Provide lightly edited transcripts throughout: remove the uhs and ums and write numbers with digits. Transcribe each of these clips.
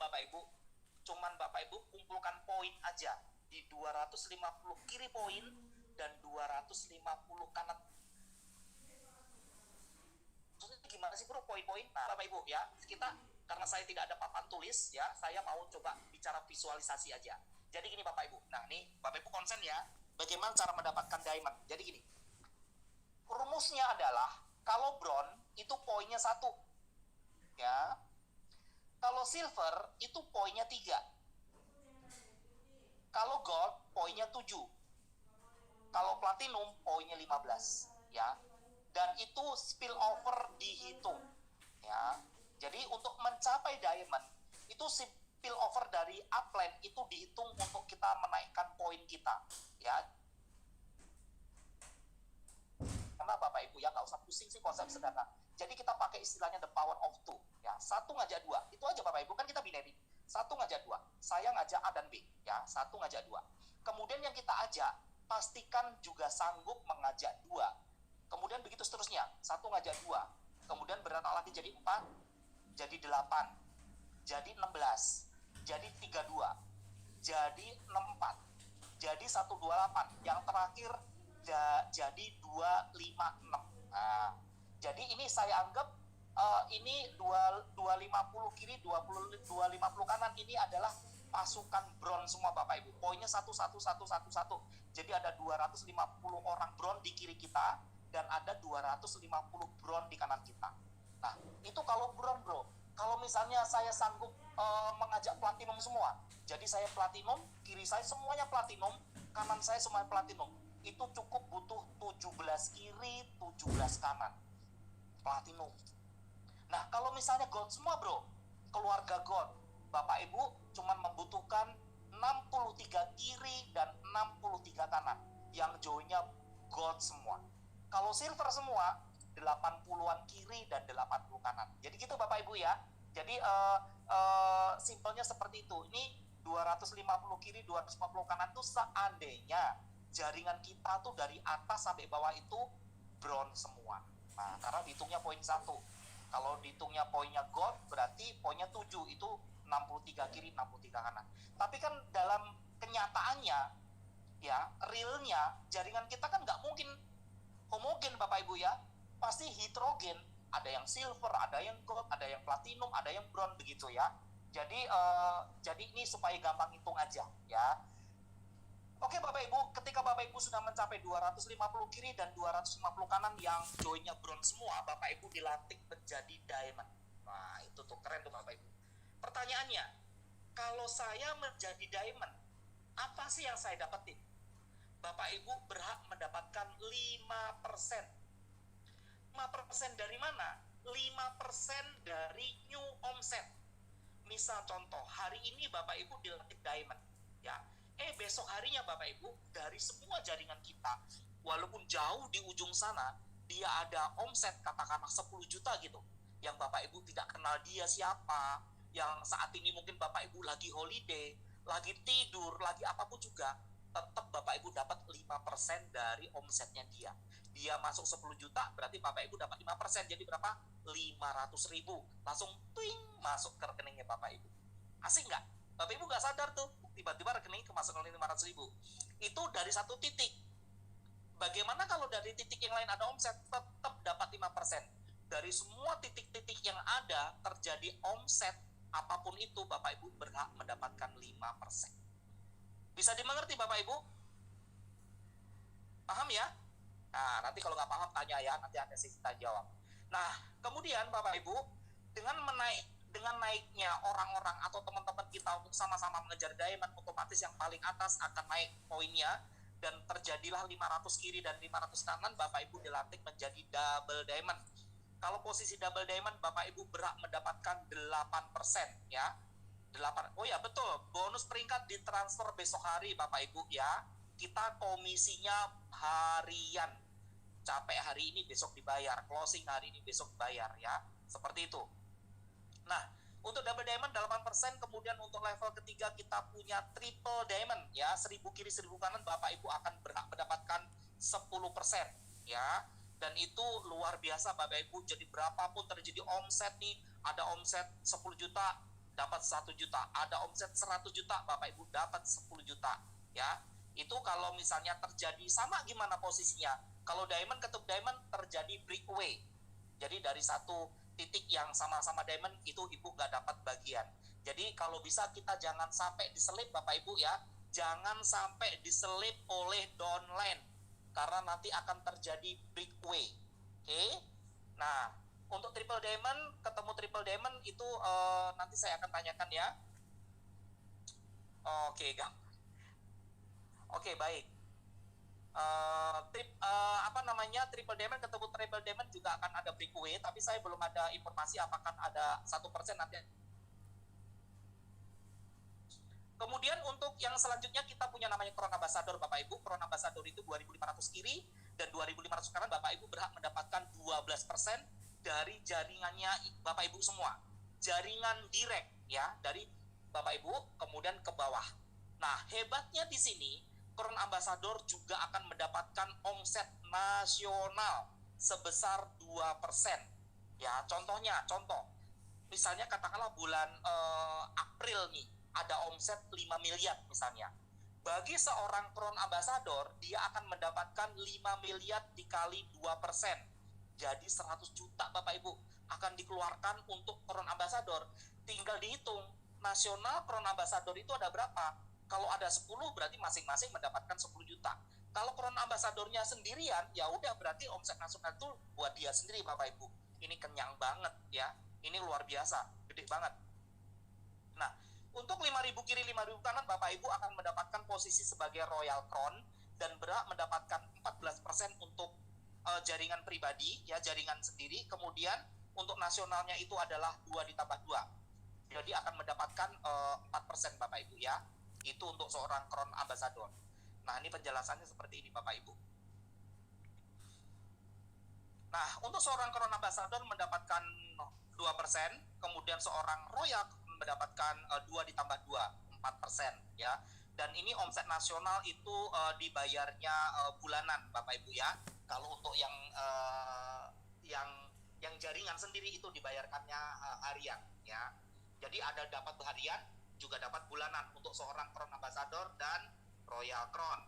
Bapak Ibu, cuman Bapak Ibu kumpulkan poin aja di 250 kiri poin dan 250 kanan. Maksudnya gimana sih bro poin-poin? Nah, Bapak Ibu ya, kita karena saya tidak ada papan tulis ya, saya mau coba bicara visualisasi aja. Jadi gini Bapak Ibu, nah nih Bapak Ibu konsen ya, bagaimana cara mendapatkan diamond. Jadi gini, rumusnya adalah kalau bronze itu poinnya 1 ya, kalau silver itu poinnya 3, kalau gold poinnya 7, kalau platinum poinnya 15 ya, dan itu spillover dihitung ya. Jadi untuk mencapai diamond itu spillover dari upline itu dihitung untuk kita menaikkan poin kita ya. Karena Bapak Ibu ya nggak usah pusing sih konsep sederhana. Jadi kita pakai istilahnya the power of two ya, 1 ngajak 2 itu aja Bapak Ibu, kan kita binary, 1 ngajak 2, saya ngajak A dan B ya, 1 ngajak 2. Kemudian yang kita ajak pastikan juga sanggup mengajak 2, kemudian begitu seterusnya, 1 ngajak 2, kemudian beranak lagi jadi 4, jadi 8, jadi 16, jadi 32, jadi 64, jadi 128, yang terakhir jadi 256. Nah, jadi ini saya anggap ini 250 kiri, 250 kanan, ini adalah pasukan bronze semua Bapak Ibu. Poinnya 11111. Jadi ada 250 orang bronze di kiri kita dan ada 250 bronze di kanan kita. Nah, itu kalau bronze, Bro. Kalau misalnya saya sanggup mengajak platinum semua. Jadi saya platinum, kiri saya semuanya platinum, kanan saya semuanya platinum. Itu cukup butuh 17 kiri, 17 kanan. Platinum. Nah, kalau misalnya gold semua, Bro, keluarga gold, Bapak Ibu cuma membutuhkan 63 kiri dan 63 kanan. Yang joinnya gold semua. Kalau silver semua, 80-an kiri dan 80 kanan. Jadi gitu Bapak Ibu ya. Jadi simpelnya seperti itu. Ini 250 kiri, 250 kanan tuh seandainya jaringan kita tuh dari atas sampai bawah itu bronze semua. Nah, karena dihitungnya poin 1. Kalau dihitungnya poinnya gold, berarti poinnya 7, itu 63 kiri, 63 kanan. Tapi kan dalam kenyataannya, ya, realnya, jaringan kita kan nggak mungkin homogen Bapak Ibu ya. Pasti heterogen, ada yang silver, ada yang gold, ada yang platinum, ada yang bronze begitu ya. Jadi ini supaya gampang hitung aja ya. Oke Bapak Ibu, ketika Bapak Ibu sudah mencapai 250 kiri dan 250 kanan yang joinnya bronze semua, Bapak Ibu dilantik menjadi diamond. Nah, itu tuh keren tuh Bapak Ibu. Pertanyaannya, kalau saya menjadi diamond, apa sih yang saya dapetin? Bapak Ibu berhak mendapatkan 5%. 5% dari mana? 5% dari new omset. Misal contoh, hari ini Bapak Ibu dilantik diamond, ya. Besok harinya Bapak Ibu, dari semua jaringan kita, walaupun jauh di ujung sana, dia ada omset katakanlah 10 juta gitu, yang Bapak Ibu tidak kenal dia siapa, yang saat ini mungkin Bapak Ibu lagi holiday, lagi tidur, lagi apapun juga, tetap Bapak Ibu dapat 5% dari omsetnya dia. Dia masuk 10 juta, berarti Bapak Ibu dapat 5%, jadi berapa? 500.000. Langsung twing, masuk ke rekeningnya Bapak Ibu. Asik nggak? Bapak Ibu nggak sadar tuh, tiba-tiba rekening kemasukan 500.000. Itu dari satu titik. Bagaimana kalau dari titik yang lain ada omset, tetap dapat 5%. Dari semua titik-titik yang ada terjadi omset, apapun itu Bapak Ibu berhak mendapatkan 5%. Bisa dimengerti Bapak Ibu? Paham ya? Nah, nanti kalau nggak paham tanya ya, nanti ada kita jawab. Nah, kemudian Bapak Ibu, dengan naiknya orang-orang atau teman-teman kita untuk sama-sama mengejar diamond, otomatis yang paling atas akan naik poinnya, dan terjadilah 500 kiri dan 500 kanan, Bapak Ibu dilantik menjadi double diamond. Kalau posisi double diamond, Bapak Ibu berhak mendapatkan 8% ya. 8. Oh ya betul, bonus peringkat ditransfer besok hari Bapak Ibu ya. Kita komisinya harian. Capek hari ini besok dibayar, closing hari ini besok dibayar ya. Seperti itu. Nah, untuk double diamond 8%, kemudian untuk level ketiga kita punya triple diamond ya, 1000 kiri 1000 kanan, Bapak Ibu akan berhak mendapatkan 10% ya. Dan itu luar biasa Bapak Ibu, jadi berapapun terjadi omset nih, ada omset 10 juta, dapat 1 juta, ada omset 100 juta, Bapak Ibu dapat 10 juta, ya. Itu kalau misalnya terjadi sama gimana posisinya? Kalau diamond ketemu diamond terjadi breakaway. Jadi dari satu titik yang sama-sama diamond itu Ibu nggak dapat bagian. Jadi kalau bisa kita jangan sampai diselip Bapak Ibu ya. Jangan sampai diselip oleh downline. Karena nanti akan terjadi breakaway. Oke? Nah, untuk triple diamond, ketemu triple diamond itu nanti saya akan tanyakan ya. Oke, Oke, baik. Triple diamond ketemu triple diamond juga akan ada breakaway, tapi saya belum ada informasi apakah ada 1% nanti. Kemudian untuk yang selanjutnya kita punya namanya Crown Ambassador Bapak Ibu. Crown Ambassador itu 2.500 kiri dan 2.500 kanan. Bapak Ibu berhak mendapatkan 12% dari jaringannya Bapak Ibu semua. Jaringan direct ya dari Bapak Ibu kemudian ke bawah. Nah, hebatnya di sini Crown Ambassador juga akan mendapatkan omset nasional sebesar 2%. Ya, contoh. Misalnya katakanlah bulan April nih, ada omset 5 miliar misalnya. Bagi seorang Crown Ambassador, dia akan mendapatkan 5 miliar dikali 2%. Jadi 100 juta Bapak Ibu akan dikeluarkan untuk Crown Ambassador. Tinggal dihitung, nasional Crown Ambassador itu ada berapa? Kalau ada 10 berarti masing-masing mendapatkan 10 juta. Kalau Crown Ambassadornya sendirian, ya udah berarti omset nasional itu buat dia sendiri Bapak Ibu. Ini kenyang banget ya. Ini luar biasa, gede banget. Nah, untuk 5.000 kiri 5.000 kanan Bapak Ibu akan mendapatkan posisi sebagai Royal Crown dan berhak mendapatkan 14% untuk jaringan pribadi, ya jaringan sendiri. Kemudian untuk nasionalnya itu adalah 2 ditambah 2. Jadi akan mendapatkan 4% Bapak Ibu ya. Itu untuk seorang Crown Ambassador. Nah, ini penjelasannya seperti ini Bapak Ibu. Nah, untuk seorang Crown Ambassador mendapatkan 2%, kemudian seorang Royal mendapatkan 2 ditambah 2, 4% ya. Dan ini omset nasional itu dibayarnya bulanan Bapak Ibu ya. Kalau untuk yang jaringan sendiri itu dibayarkannya harian ya. Jadi ada dapat harian, juga dapat bulanan untuk seorang Crown Ambassador dan Royal Crown.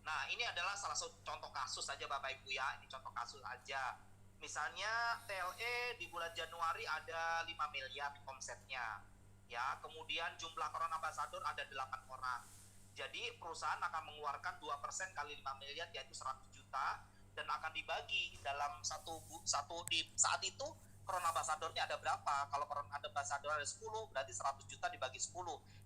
Nah, ini adalah salah satu contoh kasus saja Bapak Ibu ya. Ini contoh kasus aja. Misalnya TLE di bulan Januari ada 5 miliar omsetnya. Ya, kemudian jumlah Crown Ambassador ada 8 orang. Jadi perusahaan akan mengeluarkan 2% kali 5 miliar yaitu 100 juta dan akan dibagi dalam satu di saat itu Crown Ambassador-nya ada berapa? Kalau Crown Ambassador ada 10, berarti 100 juta dibagi 10.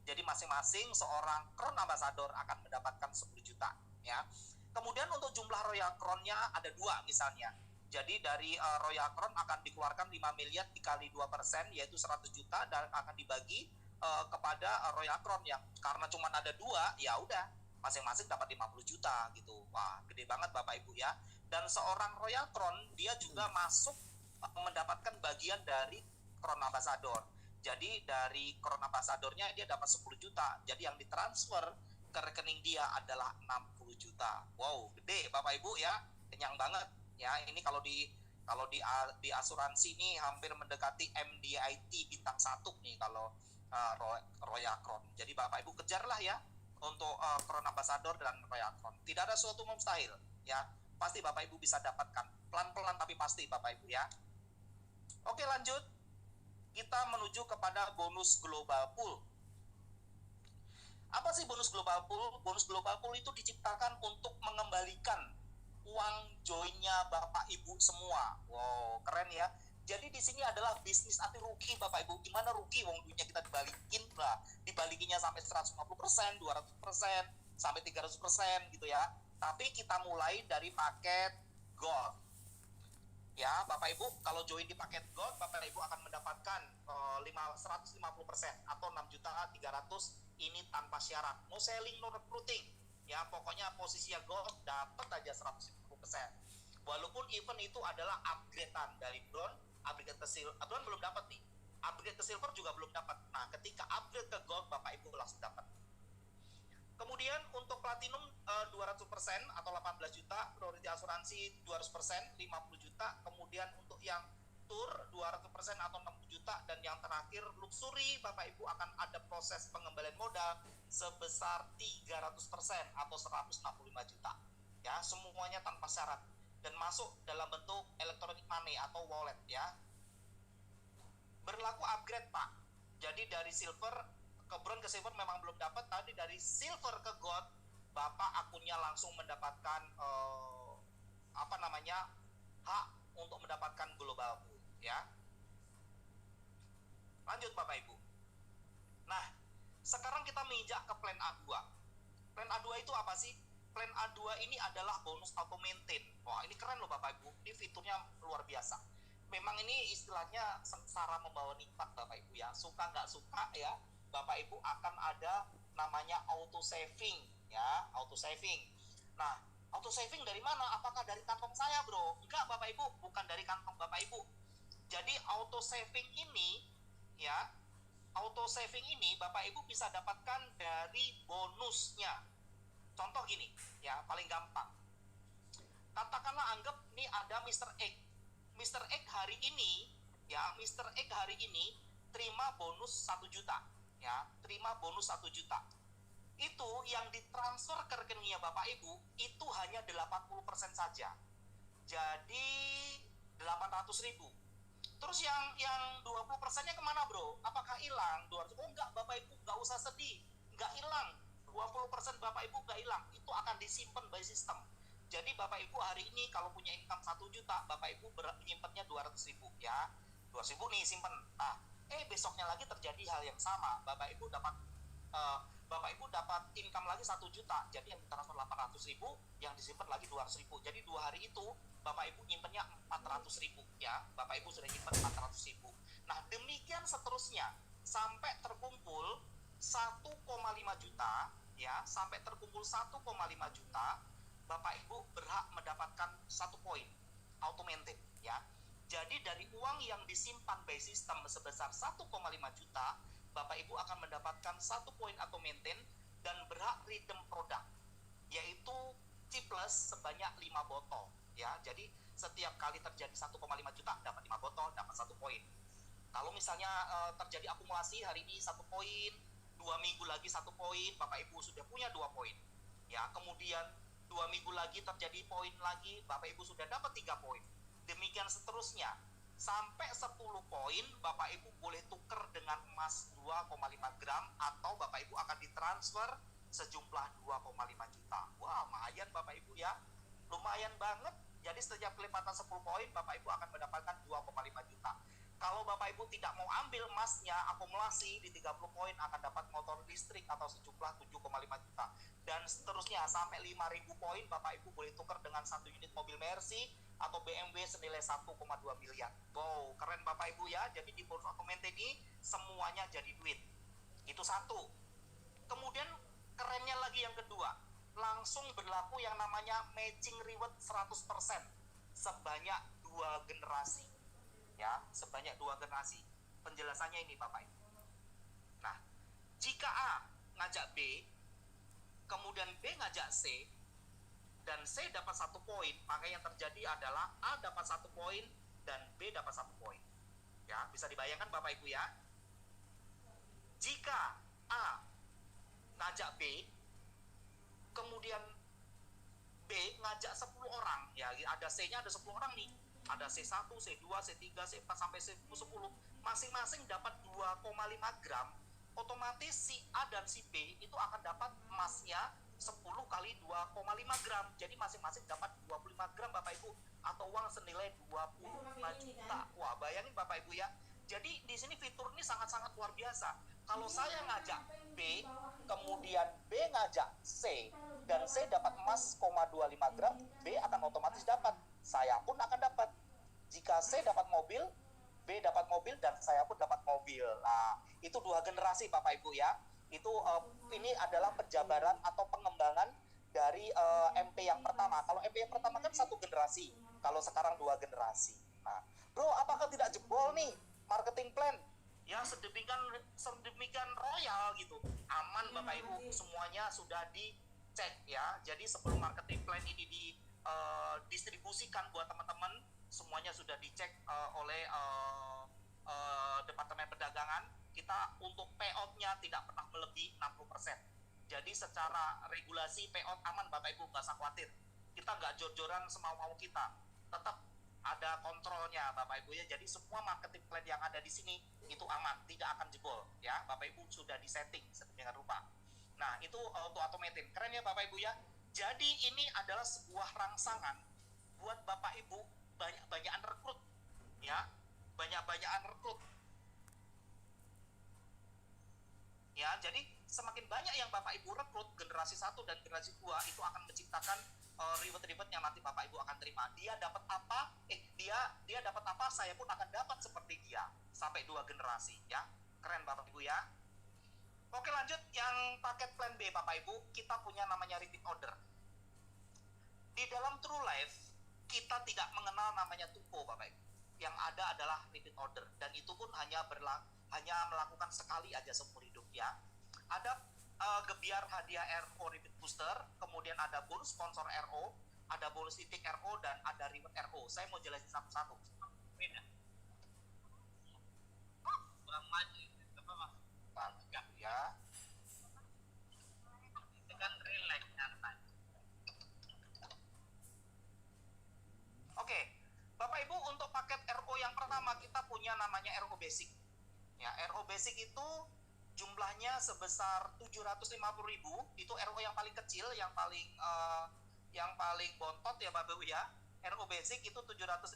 Jadi masing-masing seorang Crown Ambassador akan mendapatkan 10 juta. Ya. Kemudian untuk jumlah Royal Crown-nya ada 2 misalnya. Jadi dari Royal Crown akan dikeluarkan 5 miliar dikali 2%, yaitu 100 juta, dan akan dibagi kepada Royal Crown yang karena cuma ada 2, ya udah masing-masing dapat 50 juta gitu. Wah, gede banget Bapak Ibu ya. Dan seorang Royal Crown dia juga masuk mendapatkan bagian dari Crown Ambassador. Jadi dari Crown Ambassadornya dia dapat 10 juta. Jadi yang ditransfer ke rekening dia adalah 60 juta. Wow, gede Bapak Ibu ya. Kenyang banget. Ya, ini kalau di asuransi nih hampir mendekati MDIT bintang 1 nih kalau Royal Crown. Jadi Bapak Ibu kejarlah ya untuk Crown Ambassador dan Royal Crown. Tidak ada suatu mustahil ya. Pasti Bapak Ibu bisa dapatkan. Pelan-pelan tapi pasti Bapak Ibu ya. Oke, lanjut. Kita menuju kepada bonus global pool. Apa sih bonus global pool? Bonus global pool itu diciptakan untuk mengembalikan uang joinnya Bapak Ibu semua. Wow, keren ya. Jadi di sini adalah bisnis anti rugi Bapak Ibu. Gimana rugi? Uang duitnya kita dibalikin lah. Dibalikinnya sampai 150%, 200%, sampai 300% gitu ya. Tapi kita mulai dari paket Gold. Ya, Bapak Ibu, kalau join di paket Gold, Bapak Ibu akan mendapatkan 150% atau 6.300.000 ini tanpa syarat. No selling, no recruiting. Ya, pokoknya posisinya Gold dapat aja 150%. Walaupun event itu adalah upgrade-an dari bronze, upgrade ke silver. Bronze belum dapat nih. Upgrade ke silver juga belum dapat. Nah, ketika upgrade ke Gold, Bapak Ibu langsung dapat. Kemudian untuk platinum 200% atau 18 juta, priority asuransi 200%, 50 juta. Kemudian untuk yang tour 20% 200% atau 60 juta, dan yang terakhir luxury Bapak Ibu akan ada proses pengembalian modal sebesar 300% atau 165 juta. Ya, semuanya tanpa syarat dan masuk dalam bentuk electronic money atau wallet ya. Berlaku upgrade Pak. Jadi dari silver ke bronze ke silver memang belum dapat, tadi dari silver ke gold Bapak akunnya langsung mendapatkan hak untuk mendapatkan global pool ya. Lanjut Bapak Ibu. Nah, sekarang kita menginjak ke plan A2. Plan A2 itu apa sih? Plan A2 ini adalah bonus auto maintain. Wah, ini keren loh Bapak Ibu. Ini fiturnya luar biasa. Memang ini istilahnya sengsara membawa nikmat Bapak Ibu ya. Suka nggak suka ya, Bapak Ibu akan ada namanya auto saving ya, auto saving. Nah, auto saving dari mana? Apakah dari kantong saya, Bro? Enggak, Bapak Ibu, bukan dari kantong Bapak Ibu. Jadi auto saving ini ya, auto saving ini Bapak Ibu bisa dapatkan dari bonusnya. Contoh gini, ya, paling gampang. Katakanlah anggap nih ada Mr. X. Mr. X hari ini ya, Mr. X hari ini terima bonus 1 juta ya, terima bonus 1 juta. Itu yang ditransfer ke rekeningnya Bapak Ibu itu hanya 80% saja. Jadi 800.000. Terus yang 20%-nya kemana, Bro? Apakah hilang? 200? Oh enggak, Bapak Ibu, enggak usah sedih. Enggak hilang. 20% Bapak Ibu enggak hilang. Itu akan disimpan by system. Jadi Bapak Ibu hari ini kalau punya income 1 juta, Bapak Ibu menyimpannya 200.000 ya. 200.000 nih simpen. Nah, besoknya lagi terjadi hal yang sama. Bapak Ibu dapat income lagi 1 juta. Jadi yang ditransfer 800.000, yang disimpan lagi 200.000. Jadi 2 hari itu Bapak Ibu nyimpennya 400.000 ya. Bapak Ibu sudah nyimpen 400.000. Nah, demikian seterusnya sampai terkumpul 1,5 juta ya, sampai terkumpul 1,5 juta, Bapak Ibu berhak mendapatkan 1 poin auto maintain ya. Jadi dari uang yang disimpan by system sebesar 1,5 juta, Bapak Ibu akan mendapatkan 1 poin auto maintain dan berhak redeem produk, yaitu Ciplus sebanyak 5 botol ya. Jadi setiap kali terjadi 1,5 juta dapat 5 botol, dapat 1 poin. Kalau misalnya terjadi akumulasi hari ini 1 poin, 2 minggu lagi 1 poin, Bapak Ibu sudah punya 2 poin ya. Kemudian 2 minggu lagi terjadi poin lagi, Bapak Ibu sudah dapat 3 poin. Demikian seterusnya sampai 10 poin Bapak Ibu boleh tuker dengan emas 2,5 gram atau Bapak Ibu akan ditransfer sejumlah 2,5 juta. Wah, lumayan Bapak Ibu ya. Lumayan banget. Jadi setiap kelipatan 10 poin Bapak Ibu akan mendapatkan 2,5 juta. Kalau Bapak Ibu tidak mau ambil emasnya, akumulasi di 30 poin akan dapat motor listrik atau sejumlah 7,5 juta. Dan seterusnya sampai 5.000 poin Bapak Ibu boleh tukar dengan 1 unit mobil Mercy atau BMW senilai 1,2 miliar. Wow, keren Bapak Ibu ya. Jadi di bonus automated ini semuanya jadi duit. Itu satu. Kemudian kerennya lagi yang kedua, langsung berlaku yang namanya matching reward 100% sebanyak 2 generasi. Ya, sebanyak 2 generasi. Penjelasannya ini Bapak Ibu. Nah, jika A ngajak B, kemudian B ngajak C, dan C dapat 1 poin, maka yang terjadi adalah A dapat 1 poin dan B dapat 1 poin. Ya, bisa dibayangkan Bapak Ibu ya. Jika A ngajak B, kemudian B ngajak 10 orang, ya ada C-nya ada 10 orang nih. Ada C1, C2, C3, C4 sampai C10. Masing-masing dapat 2,5 gram. Otomatis si A dan si B itu akan dapat emasnya 10 kali 2,5 gram. Jadi masing-masing dapat 25 gram Bapak Ibu atau uang senilai 25 juta. Wah, bayangin Bapak Ibu ya. Jadi di sini fitur ini sangat-sangat luar biasa. Kalau saya ngajak B, kemudian B ngajak C, dan C dapat emas 0,25 gram, B akan otomatis dapat. Saya pun akan dapat. Jika C dapat mobil, B dapat mobil, dan saya pun dapat mobil. Nah, itu 2 generasi Bapak Ibu ya. Itu ini adalah penjabaran atau pengembangan dari MP yang pertama. Kalau MP yang pertama kan 1 generasi, kalau sekarang 2 generasi. Nah, Bro, apakah tidak jebol nih marketing plan? Ya, sedemikian royal gitu. Aman Bapak Ibu, semuanya sudah dicek ya. Jadi sebelum marketing plan ini didistribusikan buat teman-teman, semuanya sudah dicek oleh Departemen Perdagangan. Kita untuk payout-nya tidak pernah melebihi 60%. Jadi secara regulasi payout aman Bapak Ibu, nggak usah khawatir. Kita nggak jor-joran semau-mau kita. Tetap ada kontrolnya Bapak Ibu ya. Jadi semua marketing plan yang ada di sini itu aman, tidak akan jebol ya. Bapak Ibu sudah disetting sedemikian rupa. Nah, itu untuk automating. Keren ya Bapak Ibu ya. Jadi ini adalah sebuah rangsangan buat Bapak Ibu banyak-banyakan rekrut ya. Banyak-banyakan rekrut. Ya, jadi semakin banyak yang Bapak Ibu rekrut generasi 1 dan generasi 2 itu akan menciptakan reward-reward yang nanti Bapak Ibu akan terima. Dia dapat apa? Dia dapat apa? Saya pun akan dapat seperti dia sampai 2 generasi ya. Keren Bapak Ibu ya. Oke, lanjut yang paket plan B Bapak Ibu, kita punya namanya repeat order. Di dalam True Life kita tidak mengenal namanya tupo Bapak Ibu. Yang ada adalah repeat order dan itu pun hanya melakukan sekali aja seumur hidup ya. Ada gebiar hadiah RO repeat booster, kemudian ada bonus sponsor RO, ada bonus titik RO, dan ada reward RO. Saya mau jelasin satu-satu. Beda. Bang Maju, apa mas? Enggak ya. Itu kan relax nyantai. Oke, Bapak Ibu untuk paket RO yang pertama kita punya namanya RO Basic. Ya, RO Basic itu jumlahnya sebesar 750.000, itu RO yang paling kecil, yang paling bontot ya Bapak Ibu ya. RO Basic itu 750.000,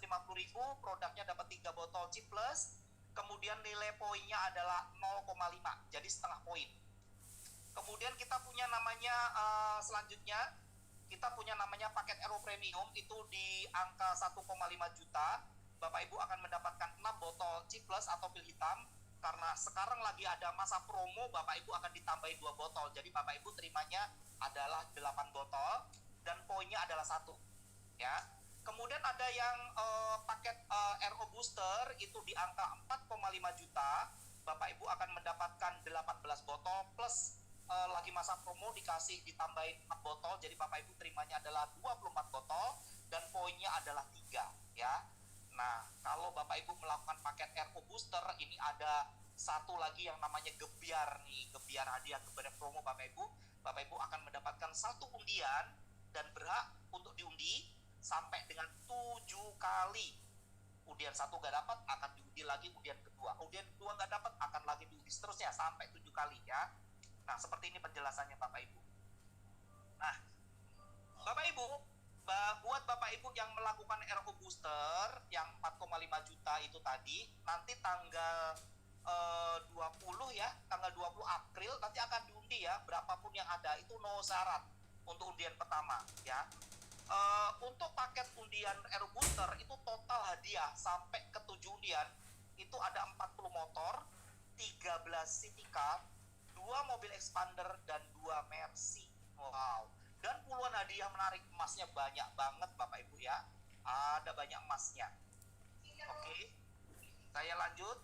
produknya dapat 3 botol chip plus, kemudian nilai poinnya adalah 0,5, jadi setengah poin. Kemudian kita punya namanya selanjutnya, kita punya namanya paket RO Premium, itu di angka 1,5 juta. Bapak Ibu akan mendapatkan 6 botol chip plus atau pil hitam. Karena sekarang lagi ada masa promo, Bapak Ibu akan ditambahi 2 botol. Jadi Bapak Ibu terimanya adalah 8 botol dan poinnya adalah 1. Ya. Kemudian ada yang paket RO Booster itu di angka 4,5 juta. Bapak Ibu akan mendapatkan 18 botol plus lagi masa promo dikasih ditambahin 4 botol. Jadi Bapak Ibu terimanya adalah 24 botol dan poinnya adalah 3 ya. Nah, kalau Bapak Ibu melakukan paket RO Booster, ini ada satu lagi yang namanya gebiar nih, gebiar hadiah, gebiar promo Bapak Ibu. Bapak Ibu akan mendapatkan 1 undian dan berhak untuk diundi sampai dengan 7 kali. Undian 1 nggak dapat, akan diundi lagi undian kedua. Undian kedua nggak dapat, akan lagi diundi seterusnya sampai 7 kali ya. Nah, seperti ini penjelasannya Bapak Ibu. Nah, Bapak Ibu, buat Bapak Ibu yang melakukan RO Booster yang 4,5 juta itu tadi, nanti tanggal 20 ya, tanggal 20 April nanti akan diundi ya, berapapun yang ada, itu no syarat untuk undian pertama ya. Untuk paket undian RO Booster itu total hadiah sampai ke 7 undian, itu ada 40 motor, 13 city car, 2 mobil expander, dan 2 Mercy. Wow. Dan puluhan hadiah menarik, emasnya banyak banget Bapak Ibu ya. Ada banyak emasnya. Oke, saya lanjut.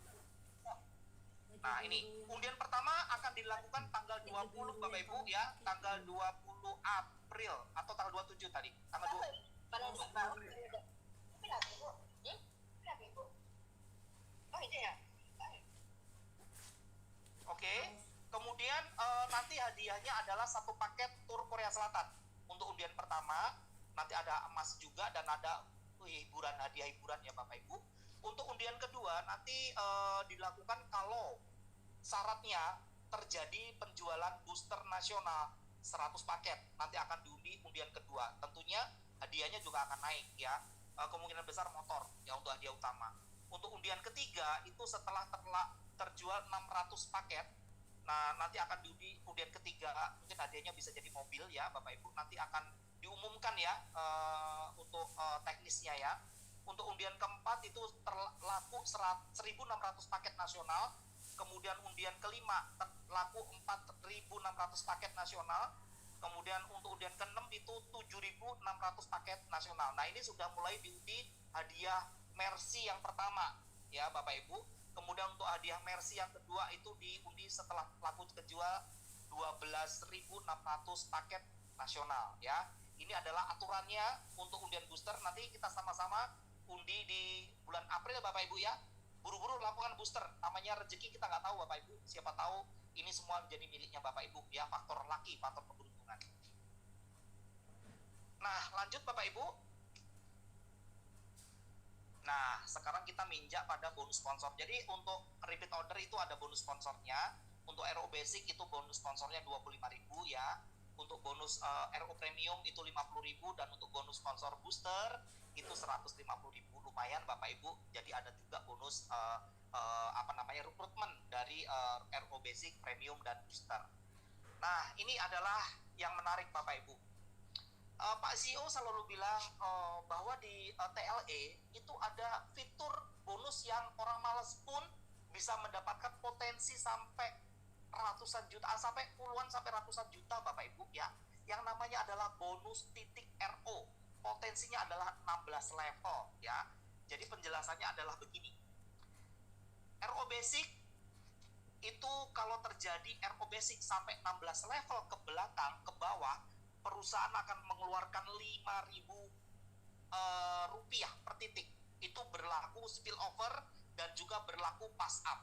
Nah, ini undian pertama akan dilakukan tanggal 20 Bapak Ibu ya, tanggal 20 April atau tanggal 27 tadi. Tanggal 20. Oke. Kemudian nanti hadiahnya adalah 1 paket tur Korea Selatan untuk undian pertama. Nanti ada emas juga dan ada hiburan, hadiah hiburan ya Bapak Ibu. Untuk undian kedua nanti dilakukan kalau syaratnya terjadi penjualan booster nasional 100 paket. Nanti akan diundi undian kedua. Tentunya hadiahnya juga akan naik ya. Kemungkinan besar motor ya untuk hadiah utama. Untuk undian ketiga itu setelah terjual 600 paket. Nah, nanti akan diundi undian ketiga, mungkin hadiahnya bisa jadi mobil ya Bapak Ibu, nanti akan diumumkan ya untuk teknisnya ya. Untuk undian keempat itu terlaku 1.600 paket nasional, kemudian undian kelima terlaku 4.600 paket nasional, kemudian untuk undian keenam itu 7.600 paket nasional. Nah, ini sudah mulai diundi hadiah Mercy yang pertama ya Bapak Ibu. Kemudian untuk hadiah Mercy yang kedua itu diundi setelah laku kejual 12.600 paket nasional ya. Ini adalah aturannya untuk undian booster. Nanti kita sama-sama undi di bulan April Bapak Ibu ya. Buru-buru lakukan booster. Namanya rezeki kita nggak tahu Bapak Ibu. Siapa tahu ini semua menjadi miliknya Bapak Ibu ya, faktor laki, faktor keberuntungan. Nah, lanjut Bapak Ibu. Nah, sekarang kita minjak pada bonus sponsor. Jadi untuk repeat order itu ada bonus sponsornya. Untuk RO Basic itu bonus sponsornya 25.000 ya. Untuk bonus RO Premium itu 50.000 dan untuk bonus sponsor booster itu 150.000. Lumayan Bapak Ibu. Jadi ada juga bonus rekrutmen dari RO Basic, Premium dan booster. Nah, ini adalah yang menarik Bapak Ibu. Pak CEO selalu bilang bahwa di TLE itu ada fitur bonus yang orang malas pun bisa mendapatkan potensi sampai ratusan juta, sampai puluhan sampai ratusan juta Bapak Ibu ya. Yang namanya adalah bonus titik RO. Potensinya adalah 16 level ya. Jadi penjelasannya adalah begini. RO Basic itu kalau terjadi RO Basic sampai 16 level ke belakang, ke bawah, perusahaan akan mengeluarkan 5.000 rupiah per titik. Itu berlaku spillover dan juga berlaku pass up.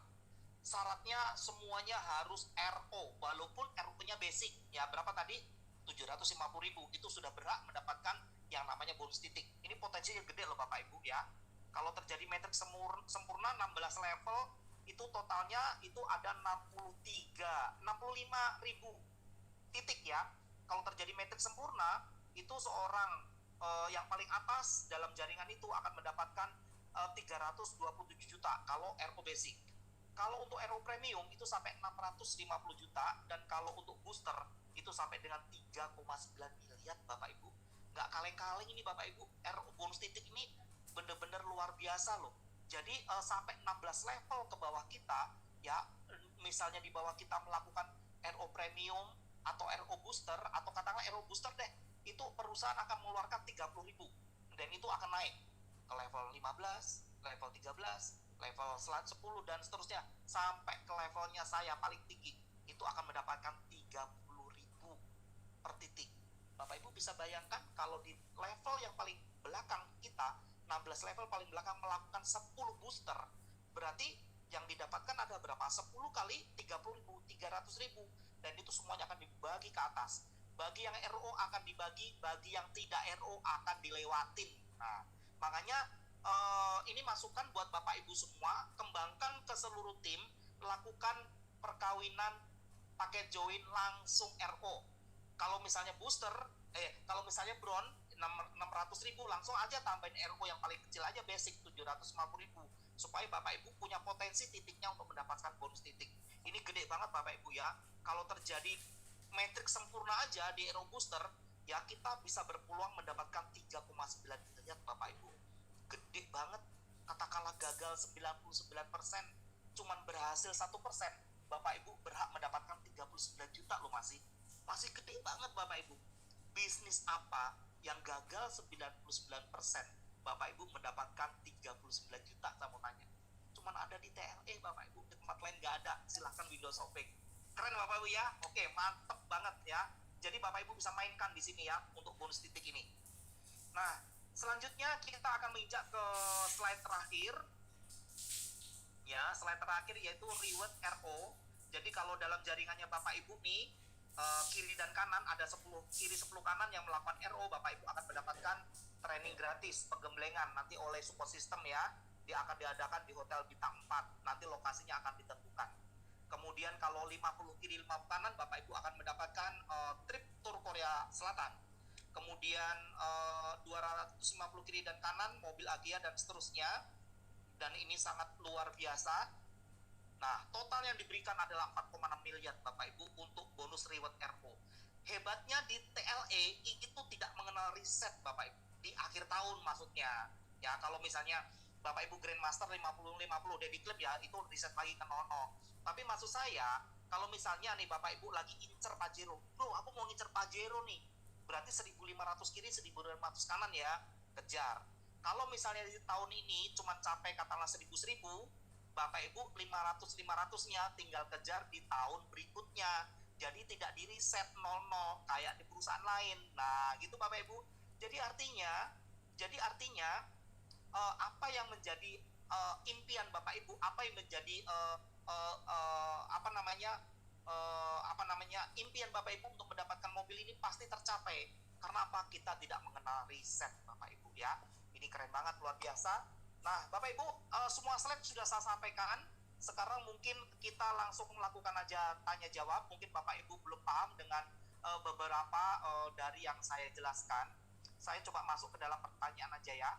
Syaratnya semuanya harus RO, walaupun RO-nya basic. Ya, berapa tadi? 750.000. Itu sudah berhak mendapatkan yang namanya bonus titik. Ini potensinya gede loh Bapak Ibu ya. Kalau terjadi metrik sempurna 16 level, itu totalnya itu ada 65.000 titik ya. Kalau terjadi metrik sempurna, itu seorang yang paling atas dalam jaringan itu akan mendapatkan 327 juta kalau RO basic. Kalau untuk RO premium itu sampai 650 juta, dan kalau untuk booster itu sampai dengan 3,9 miliar Bapak Ibu. Nggak kaleng-kaleng ini Bapak Ibu. RO bonus titik ini bener-bener luar biasa loh. Jadi sampai 16 level ke bawah kita ya, misalnya di bawah kita melakukan RO premium atau RO booster, atau katakanlah RO booster deh, itu perusahaan akan mengeluarkan 30.000 dan itu akan naik ke level 15, level 13, level 10 dan seterusnya sampai ke levelnya saya paling tinggi itu akan mendapatkan 30.000 per titik. Bapak Ibu bisa bayangkan kalau di level yang paling belakang kita, 16 level paling belakang melakukan 10 booster, berarti yang didapatkan ada berapa? 10 kali 30.000, 300.000, dan itu semuanya akan dibagi ke atas. Bagi yang RO akan dibagi, bagi yang tidak RO akan dilewatin. Nah, makanya ini masukan buat Bapak Ibu semua, kembangkan ke seluruh tim, lakukan perkawinan pakai join langsung RO. Kalau misalnya booster, kalau misalnya bron 600.000, langsung aja tambahin RO yang paling kecil aja basic 750.000 supaya Bapak Ibu punya potensi titiknya untuk mendapatkan bonus titik. Ini gede banget Bapak Ibu ya. Kalau terjadi metrik sempurna aja di RO booster, ya kita bisa berpeluang mendapatkan 3,9 miliar Bapak Ibu. Gede banget. Katakanlah gagal 99%, cuman berhasil 1%, Bapak Ibu berhak mendapatkan 39 juta loh. Masih gede banget Bapak Ibu. Bisnis apa yang gagal 99%, Bapak Ibu mendapatkan 39 juta, saya mau tanya. Cuman ada di TLE Bapak Ibu, di tempat lain nggak ada. Silahkan Windows Shopping. Keren Bapak Ibu ya. Oke, mantep banget ya. Jadi Bapak Ibu bisa mainkan di sini ya untuk bonus titik ini. Nah, selanjutnya kita akan menginjak ke slide terakhir. Ya, slide terakhir yaitu reward RO. Jadi kalau dalam jaringannya Bapak Ibu nih, kiri dan kanan ada 10, kiri 10 kanan yang melakukan RO, Bapak Ibu akan mendapatkan training gratis, penggemblengan nanti oleh support system ya. Dia akan diadakan di Hotel Bintang 4. Nanti lokasinya akan ditentukan. Kemudian kalau 50 kiri 50 kanan, Bapak Ibu akan mendapatkan trip tour Korea Selatan. Kemudian 250 kiri dan kanan, mobil Agia dan seterusnya. Dan ini sangat luar biasa. Nah, total yang diberikan adalah 4,6 miliar Bapak Ibu untuk bonus reward RO. Hebatnya di TLE itu tidak mengenal riset Bapak Ibu. Di akhir tahun maksudnya. Ya, kalau misalnya Bapak Ibu Grandmaster 50-50 Daddy Club ya, itu riset lagi ke 00. Tapi maksud saya, kalau misalnya nih Bapak Ibu lagi incer Pajero, bro aku mau ngincer Pajero nih, berarti 1.500 kiri, 1.500 kanan ya, kejar. Kalau misalnya di tahun ini cuma capai katakanlah 1.000, Bapak Ibu 500-500-nya tinggal kejar di tahun berikutnya. Jadi tidak di reset 00 kayak di perusahaan lain. Nah, gitu Bapak Ibu. Jadi artinya apa yang menjadi impian Bapak Ibu, apa yang menjadi impian Bapak Ibu untuk mendapatkan mobil ini pasti tercapai. Karena apa? Kita tidak mengenal riset Bapak Ibu ya. Ini keren banget, luar biasa. Nah Bapak Ibu, semua slide sudah saya sampaikan. Sekarang mungkin kita langsung melakukan aja tanya jawab. Mungkin Bapak Ibu belum paham dengan beberapa dari yang saya jelaskan. Saya coba masuk ke dalam pertanyaan aja ya.